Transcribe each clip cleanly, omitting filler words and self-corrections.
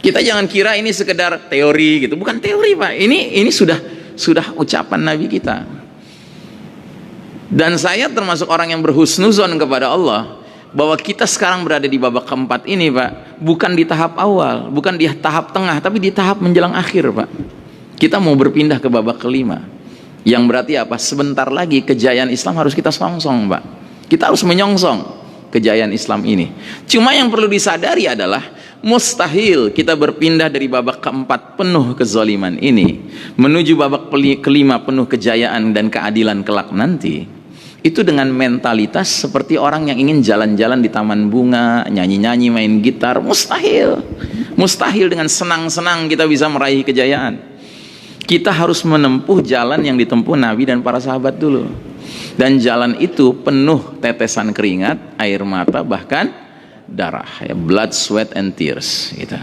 Kita jangan kira ini sekedar teori gitu, bukan teori Pak. Ini sudah ucapan Nabi kita. Dan saya termasuk orang yang berhusnuzon kepada Allah bahwa kita sekarang berada di babak keempat ini Pak, bukan di tahap awal, bukan di tahap tengah, tapi di tahap menjelang akhir Pak. Kita mau berpindah ke babak kelima, yang berarti apa? Sebentar lagi kejayaan Islam harus kita songsong Pak. Kita harus menyongsong kejayaan Islam ini. Cuma yang perlu disadari adalah mustahil kita berpindah dari babak keempat penuh kezaliman ini menuju babak kelima penuh kejayaan dan keadilan kelak nanti, itu dengan mentalitas seperti orang yang ingin jalan-jalan di taman bunga, nyanyi-nyanyi, main gitar. Mustahil dengan senang-senang kita bisa meraih kejayaan. Kita harus menempuh jalan yang ditempuh Nabi dan para sahabat dulu, dan jalan itu penuh tetesan keringat, air mata, bahkan darah, ya, blood, sweat and tears gitu.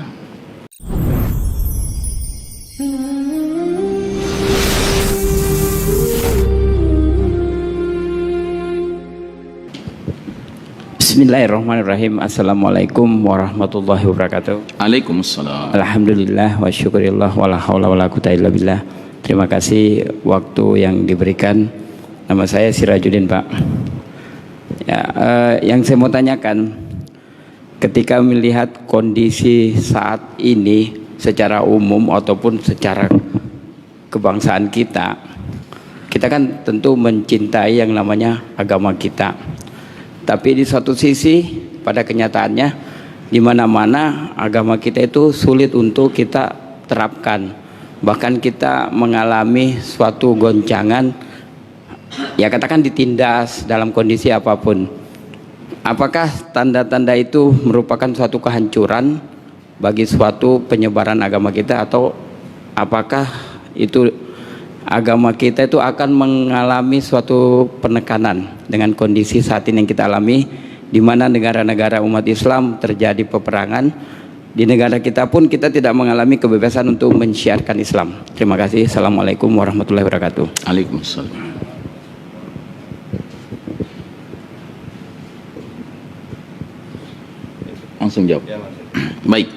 Bismillahirrahmanirrahim. Assalamualaikum warahmatullahi wabarakatuh. Waalaikumsalam. Alhamdulillah wa syukurillah wa la hawla wa la quwwata illa billah. Terima kasih waktu yang diberikan. Nama saya Sirajuddin Pak. Ya, yang saya mau tanyakan, ketika melihat kondisi saat ini secara umum ataupun secara kebangsaan kita kan tentu mencintai yang namanya agama kita. Tapi di satu sisi pada kenyataannya di mana-mana agama kita itu sulit untuk kita terapkan. Bahkan kita mengalami suatu goncangan, ya katakan ditindas dalam kondisi apapun. Apakah tanda-tanda itu merupakan suatu kehancuran bagi suatu penyebaran agama kita, atau apakah itu agama kita itu akan mengalami suatu penekanan dengan kondisi saat ini yang kita alami, di mana negara-negara umat Islam terjadi peperangan, di negara kita pun kita tidak mengalami kebebasan untuk menyiarkan Islam. Terima kasih. Assalamualaikum warahmatullahi wabarakatuh. Waalaikumsalam. Langsung jawab. Baik,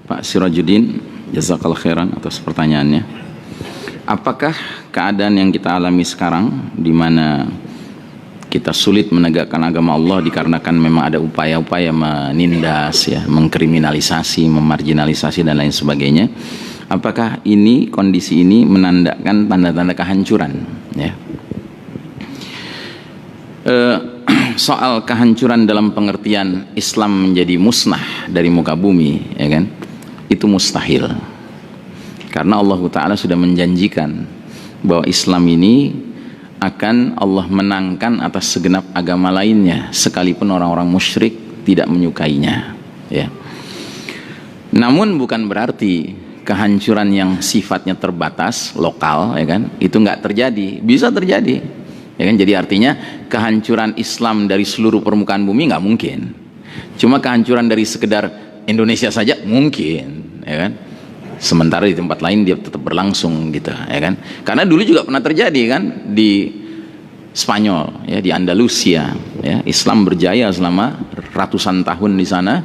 Pak Sirajuddin, jazakallahu khairan atas pertanyaannya. Apakah keadaan yang kita alami sekarang, di mana kita sulit menegakkan agama Allah dikarenakan memang ada upaya-upaya menindas, ya, mengkriminalisasi, memarginalisasi dan lain sebagainya, apakah ini, kondisi ini menandakan tanda-tanda kehancuran? Ya. Soal kehancuran dalam pengertian Islam menjadi musnah dari muka bumi, ya kan, itu mustahil, karena Allah Ta'ala sudah menjanjikan bahwa Islam ini akan Allah menangkan atas segenap agama lainnya, sekalipun orang-orang musyrik tidak menyukainya, ya. Namun bukan berarti kehancuran yang sifatnya terbatas, lokal, ya kan, itu nggak terjadi. Bisa terjadi, ya kan. Jadi artinya kehancuran Islam dari seluruh permukaan bumi nggak mungkin. Cuma kehancuran dari sekedar Indonesia saja mungkin, ya kan. Sementara di tempat lain dia tetap berlangsung gitu, ya kan. Karena dulu juga pernah terjadi kan di Spanyol, ya, di Andalusia, ya, Islam berjaya selama ratusan tahun di sana.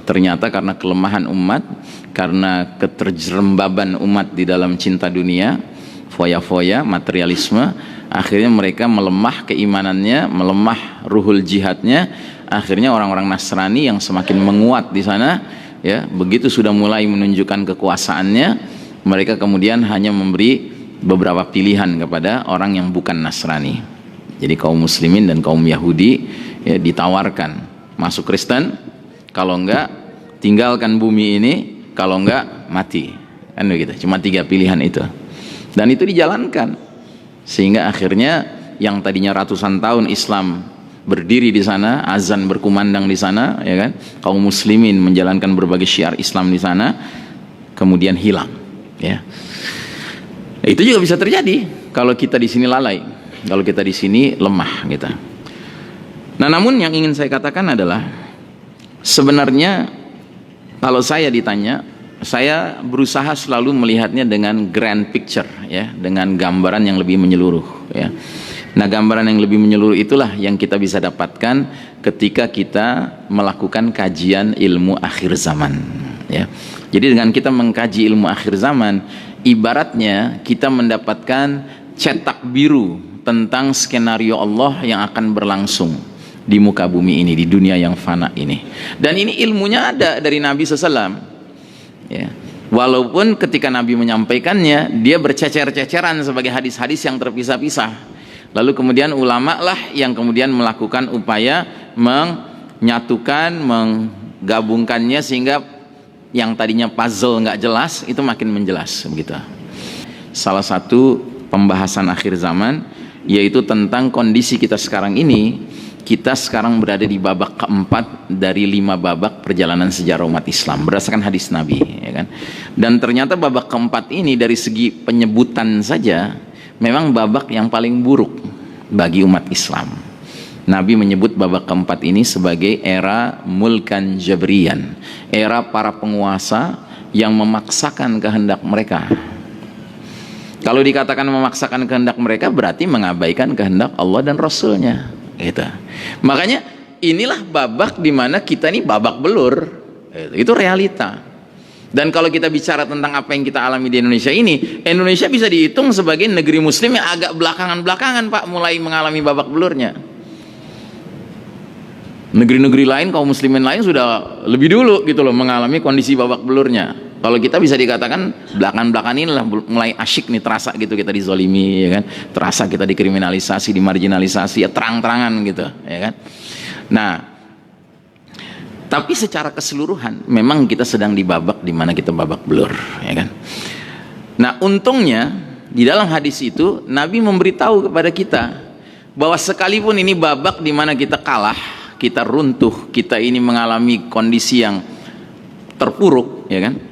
Ternyata karena kelemahan umat, karena keterjerembaban umat di dalam cinta dunia, foya-foya, materialisme, akhirnya mereka melemah keimanannya, melemah ruhul jihadnya. Akhirnya orang-orang Nasrani yang semakin menguat di sana, ya, begitu sudah mulai menunjukkan kekuasaannya, mereka kemudian hanya memberi beberapa pilihan kepada orang yang bukan Nasrani. Jadi kaum muslimin dan kaum Yahudi, ya, ditawarkan masuk Kristen, kalau enggak tinggalkan bumi ini, kalau enggak mati, kan begitu. Cuma 3 pilihan itu, dan itu dijalankan, sehingga akhirnya yang tadinya ratusan tahun Islam berdiri di sana, azan berkumandang di sana, ya kan, kaum muslimin menjalankan berbagai syiar Islam di sana, kemudian hilang, ya. Itu juga bisa terjadi kalau kita di sini lalai, kalau kita di sini lemah, gitu. Nah, namun yang ingin saya katakan adalah sebenarnya kalau saya ditanya, saya berusaha selalu melihatnya dengan grand picture, ya, dengan gambaran yang lebih menyeluruh, ya. Nah, gambaran yang lebih menyeluruh itulah yang kita bisa dapatkan ketika kita melakukan kajian ilmu akhir zaman, ya. Jadi dengan kita mengkaji ilmu akhir zaman, ibaratnya kita mendapatkan cetak biru tentang skenario Allah yang akan berlangsung di muka bumi ini, di dunia yang fana ini. Dan ini ilmunya ada dari Nabi SAW, ya. Walaupun ketika Nabi menyampaikannya, dia bercecer-ceceran sebagai hadis-hadis yang terpisah-pisah. Lalu kemudian ulama lah yang kemudian melakukan upaya menyatukan, menggabungkannya sehingga yang tadinya puzzle nggak jelas itu makin menjelas begitu. Salah satu pembahasan akhir zaman yaitu tentang kondisi kita sekarang ini. Kita sekarang berada di babak keempat dari 5 babak perjalanan sejarah umat Islam berdasarkan hadis Nabi, ya kan? Dan ternyata babak keempat ini dari segi penyebutan saja memang babak yang paling buruk bagi umat Islam. Nabi menyebut babak keempat ini sebagai era mulkan jabriyan, era para penguasa yang memaksakan kehendak mereka. Kalau dikatakan memaksakan kehendak mereka berarti mengabaikan kehendak Allah dan Rasulnya, gitu. Makanya inilah babak dimana kita ini babak belur, itu realita. Dan kalau kita bicara tentang apa yang kita alami di Indonesia ini, Indonesia bisa dihitung sebagai negeri muslim yang agak belakangan-belakangan Pak mulai mengalami babak belurnya. Negeri-negeri lain, kaum muslimin lain sudah lebih dulu gitu loh mengalami kondisi babak belurnya. Kalau kita bisa dikatakan belakangan-belakangan inilah mulai asyik nih, terasa gitu kita dizolimi, ya kan? Terasa kita dikriminalisasi, dimarginalisasi, ya terang-terangan gitu, ya kan? Nah, tapi secara keseluruhan memang kita sedang di babak di mana kita babak belur, ya kan? Nah, untungnya di dalam hadis itu Nabi memberitahu kepada kita bahwa sekalipun ini babak di mana kita kalah, kita runtuh, kita ini mengalami kondisi yang terpuruk, ya kan?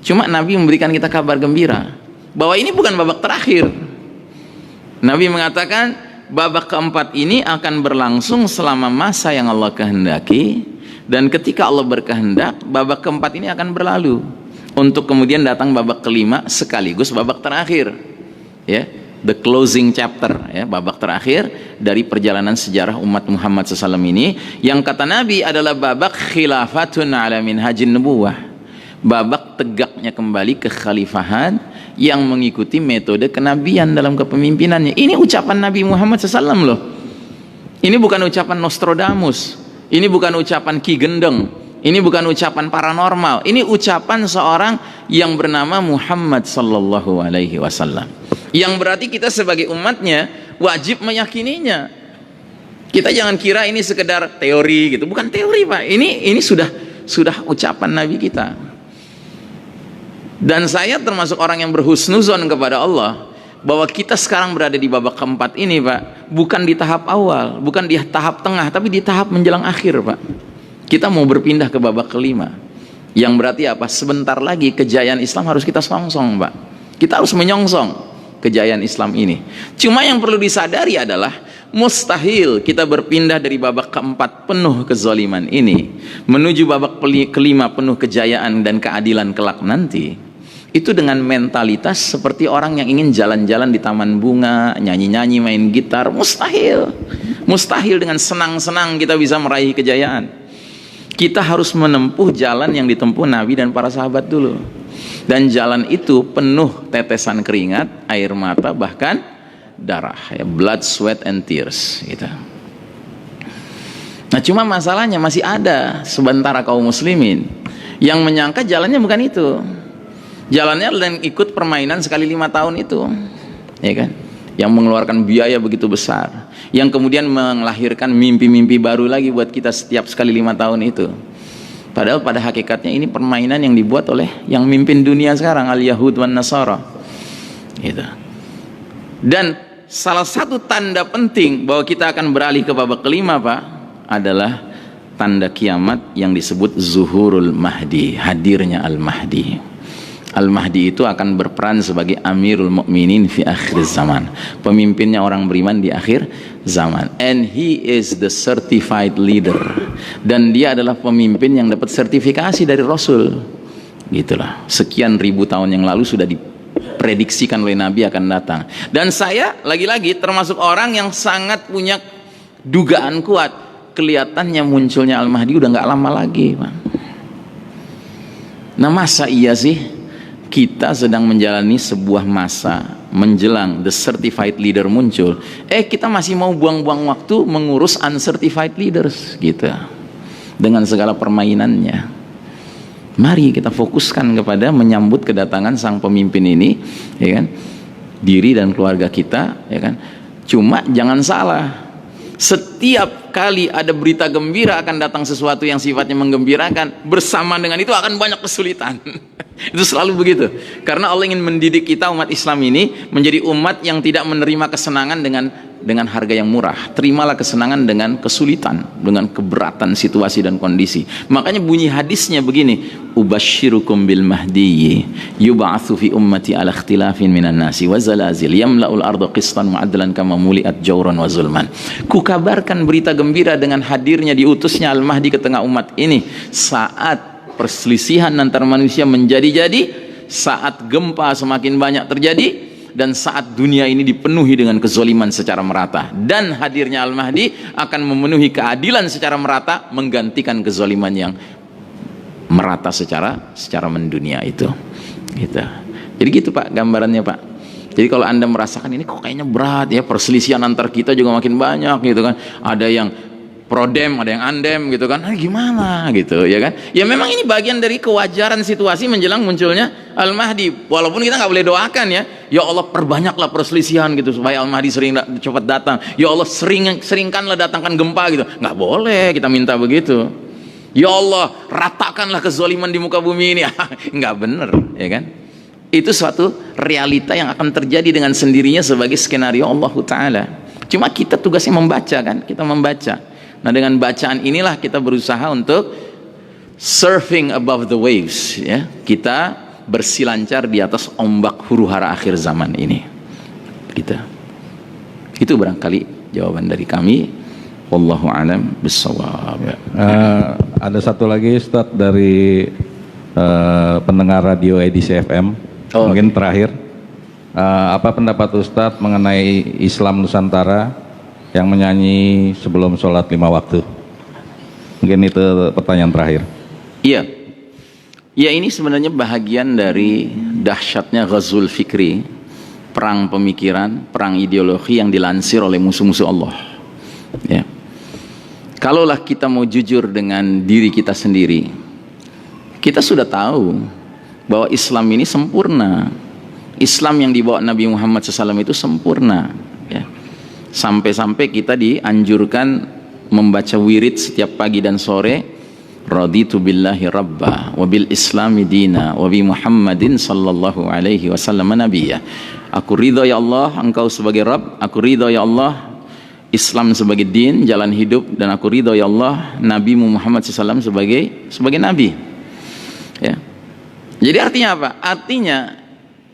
Cuma Nabi memberikan kita kabar gembira bahwa ini bukan babak terakhir. Nabi mengatakan babak keempat ini akan berlangsung selama masa yang Allah kehendaki, dan ketika Allah berkehendak babak keempat ini akan berlalu untuk kemudian datang babak kelima sekaligus babak terakhir, ya, the closing chapter, ya, babak terakhir dari perjalanan sejarah umat Muhammad SAW ini, yang kata Nabi adalah babak khilafatun ala minhajin nubuwah, babak tegaknya kembali kekhalifahan yang mengikuti metode kenabian dalam kepemimpinannya. Ini ucapan Nabi Muhammad SAW loh. Ini bukan ucapan Nostradamus, ini bukan ucapan Ki Gendeng, ini bukan ucapan paranormal, ini ucapan seorang yang bernama Muhammad sallallahu alaihi wasallam, yang berarti kita sebagai umatnya wajib meyakininya. Kita jangan kira ini sekedar teori gitu, bukan teori Pak, ini sudah ucapan Nabi kita. Dan saya termasuk orang yang berhusnuzon kepada Allah bahwa kita sekarang berada di babak keempat ini Pak, bukan di tahap awal, bukan di tahap tengah, tapi di tahap menjelang akhir Pak. Kita mau berpindah ke babak kelima, yang berarti apa? Sebentar lagi kejayaan Islam harus kita songsong Pak. Kita harus menyongsong kejayaan Islam ini. Cuma yang perlu disadari adalah mustahil kita berpindah dari babak keempat penuh kezaliman ini menuju babak kelima penuh kejayaan dan keadilan kelak nanti itu dengan mentalitas seperti orang yang ingin jalan-jalan di taman bunga, nyanyi-nyanyi, main gitar. Mustahil. Mustahil dengan senang-senang kita bisa meraih kejayaan. Kita harus menempuh jalan yang ditempuh Nabi dan para sahabat dulu, dan jalan itu penuh tetesan keringat, air mata, bahkan darah, ya, blood, sweat and tears gitu. Nah, cuma masalahnya masih ada sementara kaum muslimin yang menyangka jalannya bukan itu. Jalannya dan ikut permainan sekali 5 tahun itu, ya kan, yang mengeluarkan biaya begitu besar, yang kemudian melahirkan mimpi-mimpi baru lagi buat kita setiap sekali 5 tahun itu. Padahal pada hakikatnya ini permainan yang dibuat oleh yang mimpin dunia sekarang, al-Yahud wan Nasara gitu. Dan salah satu tanda penting bahwa kita akan beralih ke babak kelima Pak adalah tanda kiamat yang disebut zuhurul mahdi, hadirnya al-mahdi. Al-Mahdi itu akan berperan sebagai Amirul Mukminin fi akhir zaman, pemimpinnya orang beriman di akhir zaman, and he is the certified leader, dan dia adalah pemimpin yang dapat sertifikasi dari Rasul gitulah. Sekian ribu tahun yang lalu sudah diprediksikan oleh Nabi akan datang. Dan saya lagi-lagi termasuk orang yang sangat punya dugaan kuat, kelihatannya munculnya Al-Mahdi udah nggak lama lagi Pak. Nah, masa iya sih kita sedang menjalani sebuah masa menjelang the certified leader muncul, kita masih mau buang-buang waktu mengurus uncertified leaders gitu, dengan segala permainannya. Mari kita fokuskan kepada menyambut kedatangan sang pemimpin ini, ya kan, diri dan keluarga kita, ya kan. Cuma jangan salah, setiap kali ada berita gembira akan datang sesuatu yang sifatnya menggembirakan, bersamaan dengan itu akan banyak kesulitan. Itu selalu begitu, karena Allah ingin mendidik kita umat Islam ini menjadi umat yang tidak menerima kesenangan dengan harga yang murah. Terimalah kesenangan dengan kesulitan, dengan keberatan situasi dan kondisi. Makanya bunyi hadisnya begini, ubashirukum bil mahdiyyi yub'atsu fi ummati ala ikhtilafin minan nasi wa zalazil yamla'ul arda qistan wa adlan kama muli'at jawran wa zulman. Kukabarkan berita gembira dengan hadirnya diutusnya Al-Mahdi ke tengah umat ini saat perselisihan antar manusia menjadi-jadi, saat gempa semakin banyak terjadi, dan saat dunia ini dipenuhi dengan kezoliman secara merata. Dan hadirnya Al-Mahdi akan memenuhi keadilan secara merata, menggantikan kezoliman yang merata secara mendunia itu. Gitu. Jadi gitu Pak gambarannya Pak. Jadi kalau Anda merasakan ini kok kayaknya berat ya, perselisihan antar kita juga makin banyak gitu kan. Ada yang prodem, ada yang andem gitu kan, gimana gitu ya kan. Ya memang ini bagian dari kewajaran situasi menjelang munculnya Al-Mahdi. Walaupun kita nggak boleh doakan ya Allah perbanyaklah perselisihan gitu supaya Al-Mahdi cepat datang. Ya Allah seringkanlah datangkan gempa gitu. Nggak boleh kita minta begitu. Ya Allah ratakanlah kezaliman di muka bumi ini. Nggak bener ya kan. Itu suatu realita yang akan terjadi dengan sendirinya sebagai skenario Allah Ta'ala. Cuma kita tugasnya membaca kan, kita membaca. Nah dengan bacaan inilah kita berusaha untuk surfing above the waves ya. Kita bersilancar di atas ombak huru-hara akhir zaman ini. Itu barangkali jawaban dari kami. Wallahu a'lam bissawab. Ada satu lagi Ustadz dari pendengar radio edisi FM. Mungkin terakhir. Apa pendapat Ustadz mengenai Islam Nusantara yang menyanyi sebelum sholat 5 waktu? Mungkin itu pertanyaan terakhir. Iya. Ya ini sebenarnya bahagian dari dahsyatnya ghazul fikri, perang pemikiran, perang ideologi yang dilansir oleh musuh-musuh Allah. Ya. Kalaulah kita mau jujur dengan diri kita sendiri, kita sudah tahu bahwa Islam ini sempurna. Islam yang dibawa Nabi Muhammad SAW itu sempurna. Ya. Sampai-sampai kita dianjurkan membaca wirid setiap pagi dan sore, raditu billahi rabba wa bil islami dina wa bi Muhammadin sallallahu alaihi wasallam nabiyya. Aku ridha ya Allah engkau sebagai Rabb, aku ridha ya Allah Islam sebagai din, jalan hidup, dan aku ridha ya Allah Nabi Muhammad SAW sebagai nabi. Ya. Jadi artinya apa? Artinya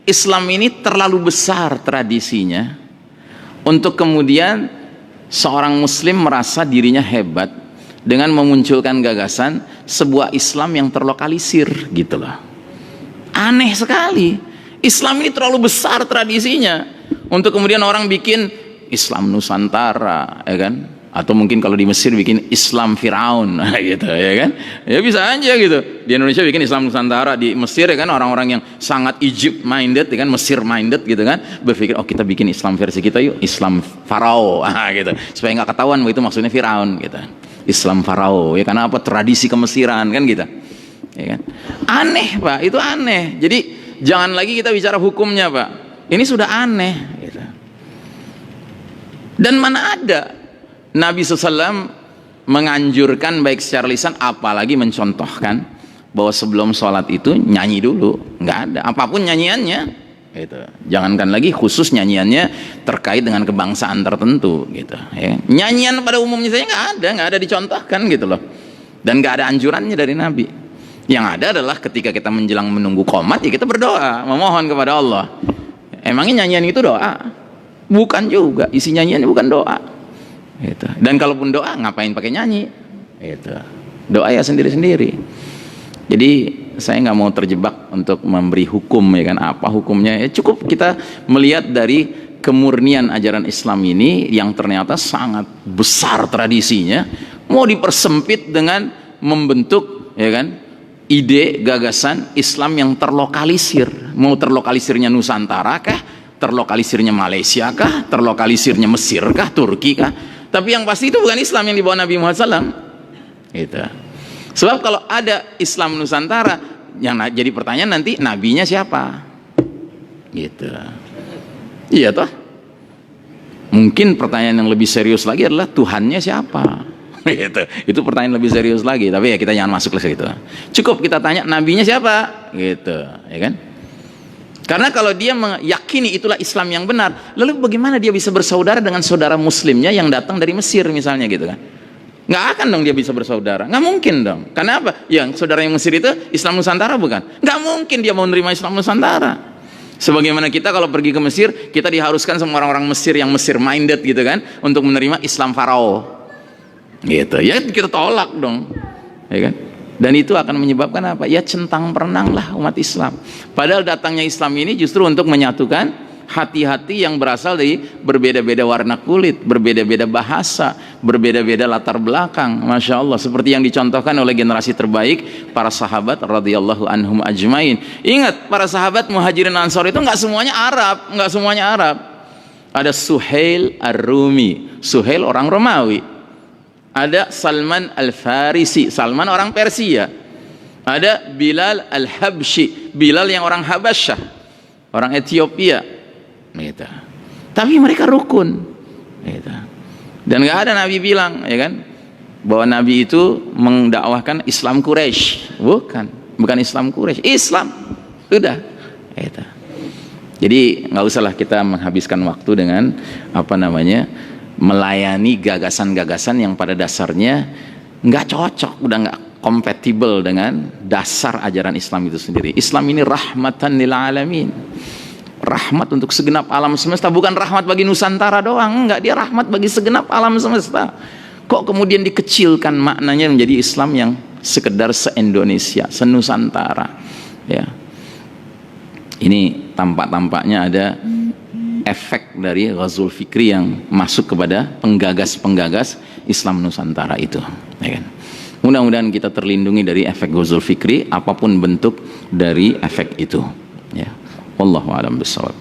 Islam ini terlalu besar tradisinya untuk kemudian seorang muslim merasa dirinya hebat dengan memunculkan gagasan sebuah Islam yang terlokalisir gitu loh. Aneh sekali. Islam ini terlalu besar tradisinya untuk kemudian orang bikin Islam Nusantara, ya kan? Atau mungkin kalau di Mesir bikin Islam Firaun gitu ya kan. Ya bisa aja gitu. Di Indonesia bikin Islam Nusantara, di Mesir ya kan orang-orang yang sangat Egypt minded ya kan, Mesir minded gitu kan, berpikir kita bikin Islam versi kita yuk, Islam Farao gitu. Supaya nggak ketahuan bahwa itu maksudnya Firaun gitu. Islam Farao ya karena apa? Tradisi kemesiran kan gitu. Ya kan? Aneh, Pak, itu aneh. Jadi jangan lagi kita bicara hukumnya, Pak. Ini sudah aneh gitu. Dan mana ada Nabi SAW menganjurkan baik secara lisan apalagi mencontohkan bahwa sebelum sholat itu nyanyi dulu. Nggak ada, apapun nyanyiannya gitu. Jangankan lagi khusus nyanyiannya terkait dengan kebangsaan tertentu gitu ya. Nyanyian pada umumnya saya nggak ada dicontohkan gitu loh. Dan nggak ada anjurannya dari Nabi. Yang ada adalah ketika kita menjelang menunggu qomat ya kita berdoa, memohon kepada Allah. Emangnya nyanyian itu doa? Bukan juga, isi nyanyiannya bukan doa. Gitu. Dan kalaupun doa ngapain pakai nyanyi? Gitu. Doa ya sendiri-sendiri. Jadi saya nggak mau terjebak untuk memberi hukum ya kan, apa hukumnya? Ya cukup kita melihat dari kemurnian ajaran Islam ini yang ternyata sangat besar tradisinya, mau dipersempit dengan membentuk ya kan ide, gagasan Islam yang terlokalisir. Mau terlokalisirnya Nusantara kah? Terlokalisirnya Malaysia kah? Terlokalisirnya Mesir kah? Turki kah? Tapi yang pasti itu bukan Islam yang dibawa Nabi Muhammad SAW. Gitu. Sebab kalau ada Islam Nusantara, yang jadi pertanyaan nanti nabinya siapa? Gitu. Iya toh? Mungkin pertanyaan yang lebih serius lagi adalah Tuhannya siapa? Gitu. Itu pertanyaan lebih serius lagi. Tapi ya kita jangan masuk ke situ. Cukup kita tanya nabinya siapa? Gitu, ya kan? Karena kalau dia meyakini itulah Islam yang benar, lalu bagaimana dia bisa bersaudara dengan saudara muslimnya yang datang dari Mesir misalnya gitu kan? Nggak akan dong dia bisa bersaudara, nggak mungkin dong. Karena apa? Yang saudara yang Mesir itu Islam Nusantara bukan? Nggak mungkin dia mau menerima Islam Nusantara. Sebagaimana kita kalau pergi ke Mesir, kita diharuskan sama orang-orang Mesir yang Mesir minded gitu kan, untuk menerima Islam Farao. Gitu, ya kita tolak dong, ya kan? Dan itu akan menyebabkan apa? Ya centang perenang lah umat Islam. Padahal datangnya Islam ini justru untuk menyatukan hati-hati yang berasal dari berbeda-beda warna kulit, berbeda-beda bahasa, berbeda-beda latar belakang. Masya Allah, seperti yang dicontohkan oleh generasi terbaik para sahabat radhiyallahu anhum ajmain. Ingat, para sahabat Muhajirin Ansor itu nggak semuanya Arab, nggak semuanya Arab. Ada Suhail Ar-Rumi, Suhail orang Romawi. Ada Salman Al-Farisi, Salman orang Persia. Ada Bilal Al-Habsyi, Bilal yang orang Habasyah, orang Ethiopia. Gitu. Tapi mereka rukun. Gitu. Dan nggak ada Nabi bilang, ya kan, bahwa Nabi itu mendakwahkan Islam Quraisy. Bukan Islam Quraisy, Islam. Udah. Gitu. Jadi nggak usahlah kita menghabiskan waktu dengan melayani gagasan-gagasan yang pada dasarnya nggak cocok, udah nggak kompatibel dengan dasar ajaran Islam itu sendiri. Islam ini rahmatan lil alamin, rahmat untuk segenap alam semesta, bukan rahmat bagi Nusantara doang, enggak, dia rahmat bagi segenap alam semesta. Kok kemudian dikecilkan maknanya menjadi Islam yang sekedar se-Indonesia, se-Nusantara, ya. Ini tampak-tampaknya ada efek dari Ghazul Fikri yang masuk kepada penggagas-penggagas Islam Nusantara itu, ya kan? Mudah-mudahan kita terlindungi dari efek Ghazul Fikri apapun bentuk dari efek itu, ya. Wallahu a'lam bishawab.